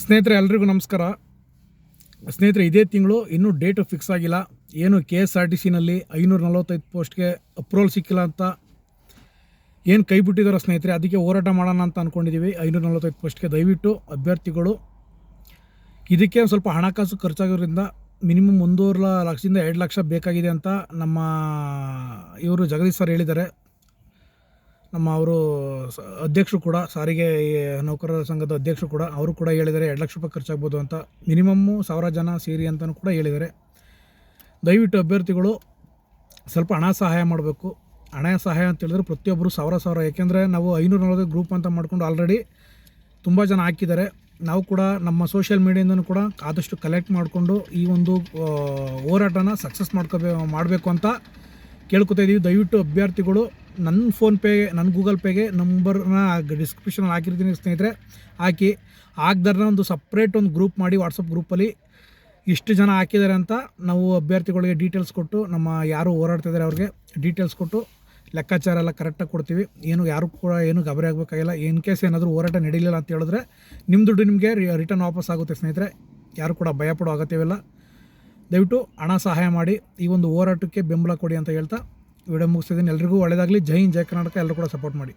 ಸ್ನೇಹಿತರೆ ಎಲ್ರಿಗೂ ನಮಸ್ಕಾರ. ಸ್ನೇಹಿತರೆ, ಇದೇ ತಿಂಗಳು ಇನ್ನೂ ಡೇಟು ಫಿಕ್ಸ್ ಆಗಿಲ್ಲ. ಏನು KSRTCನಲ್ಲಿ 545 ಪೋಸ್ಟ್ಗೆ ಅಪ್ರೂವಲ್ ಸಿಕ್ಕಿಲ್ಲ ಅಂತ ಏನು ಕೈ ಬಿಟ್ಟಿದ್ದಾರೋ ಸ್ನೇಹಿತರೆ, ಅದಕ್ಕೆ ಹೋರಾಟ ಮಾಡೋಣ ಅಂತ ಅಂದ್ಕೊಂಡಿದ್ದೀವಿ. 545 ಪೋಸ್ಟ್ಗೆ ದಯವಿಟ್ಟು ಅಭ್ಯರ್ಥಿಗಳು ಇದಕ್ಕೆ ಸ್ವಲ್ಪ ಹಣಕಾಸು ಖರ್ಚಾಗೋದ್ರಿಂದ ಮಿನಿಮಮ್ 1.5 ಲಕ್ಷದಿಂದ 2 ಲಕ್ಷ ಬೇಕಾಗಿದೆ ಅಂತ ನಮ್ಮ ಇವರು ಜಗದೀಶ್ ಸರ್ ಹೇಳಿದ್ದಾರೆ. ಅವರು ಅಧ್ಯಕ್ಷರು ಕೂಡ, ಸಾರಿಗೆ ನೌಕರರ ಸಂಘದ ಅಧ್ಯಕ್ಷರು ಕೂಡ, ಅವರು ಕೂಡ ಹೇಳಿದ್ದಾರೆ 2 ಲಕ್ಷ ರೂಪಾಯಿ ಖರ್ಚಾಗ್ಬೋದು ಅಂತ. ಮಿನಿಮಮ್ಮು 1000 ಜನ ಸೇರಿ ಅಂತಲೂ ಕೂಡ ಹೇಳಿದ್ದಾರೆ. ದಯವಿಟ್ಟು ಅಭ್ಯರ್ಥಿಗಳು ಸ್ವಲ್ಪ ಹಣ ಸಹಾಯ ಮಾಡಬೇಕು. ಹಣ ಸಹಾಯ ಅಂತ ಹೇಳಿದ್ರೆ ಪ್ರತಿಯೊಬ್ಬರು 1000 ಯಾಕೆಂದರೆ ನಾವು 540 ಗ್ರೂಪ್ ಅಂತ ಮಾಡ್ಕೊಂಡು ಆಲ್ರೆಡಿ ತುಂಬ ಜನ ಹಾಕಿದ್ದಾರೆ. ನಾವು ಕೂಡ ನಮ್ಮ ಸೋಷಿಯಲ್ ಮೀಡಿಯಾದಿಂದನೂ ಕೂಡ ಆದಷ್ಟು ಕಲೆಕ್ಟ್ ಮಾಡಿಕೊಂಡು ಈ ಒಂದು ಹೋರಾಟನ ಸಕ್ಸಸ್ ಮಾಡಬೇಕು ಅಂತ ಕೇಳ್ಕೊತಾ ಇದ್ದೀವಿ. ದಯವಿಟ್ಟು ಅಭ್ಯರ್ಥಿಗಳು ನನ್ನ ಫೋನ್ಪೇ, ನನ್ನ ಗೂಗಲ್ ಪೇಗೆ ನಂಬರ್ನ ಡಿಸ್ಕ್ರಿಪ್ಷನಲ್ಲಿ ಹಾಕಿರ್ತೀನಿ ಸ್ನೇಹಿತರೆ. ಹಾಕಿದಾರನ್ನ ಒಂದು ಸಪ್ರೇಟ್ ಒಂದು ಗ್ರೂಪ್ ಮಾಡಿ ವಾಟ್ಸಪ್ ಗ್ರೂಪಲ್ಲಿ ಇಷ್ಟು ಜನ ಹಾಕಿದ್ದಾರೆ ಅಂತ ನಾವು ಅಭ್ಯರ್ಥಿಗಳಿಗೆ ಡೀಟೇಲ್ಸ್ ಕೊಟ್ಟು, ನಮ್ಮ ಯಾರು ಹೋರಾಡ್ತಿದ್ದಾರೆ ಅವ್ರಿಗೆ ಡೀಟೇಲ್ಸ್ ಕೊಟ್ಟು ಲೆಕ್ಕಾಚಾರ ಎಲ್ಲ ಕರೆಕ್ಟಾಗಿ ಕೊಡ್ತೀವಿ. ಯಾರು ಕೂಡ ಏನು ಗಾಬರಿ ಆಗಬೇಕಾಗಿಲ್ಲ. ಇನ್ ಕೇಸ್ ಏನಾದರೂ ಹೋರಾಟ ನಡೀಲಿಲ್ಲ ಅಂತ ಹೇಳಿದ್ರೆ ನಿಮ್ಮ ದುಡ್ಡು ನಿಮಗೆ ರಿಟರ್ನ್ ವಾಪಸ್ ಆಗುತ್ತೆ ಸ್ನೇಹಿತರೆ. ಯಾರು ಕೂಡ ಭಯಪಡೋ ಅಗತ್ಯವಿಲ್ಲ. ದಯವಿಟ್ಟು ಹಣ ಸಹಾಯ ಮಾಡಿ ಈ ಒಂದು ಹೋರಾಟಕ್ಕೆ ಬೆಂಬಲ ಕೊಡಿ ಅಂತ ಹೇಳ್ತಾ ವಿಡಿಯೋ ಮುಗಿಸ್ತಿದ್ದೀನಿ. ಎಲ್ರಿಗೂ ಒಳ್ಳೆಯದಾಗಲಿ. ಜೈ ಹಿಂದ್, ಜೈ ಕರ್ನಾಟಕ. ಎಲ್ಲರೂ ಕೂಡ ಸಪೋರ್ಟ್ ಮಾಡಿ.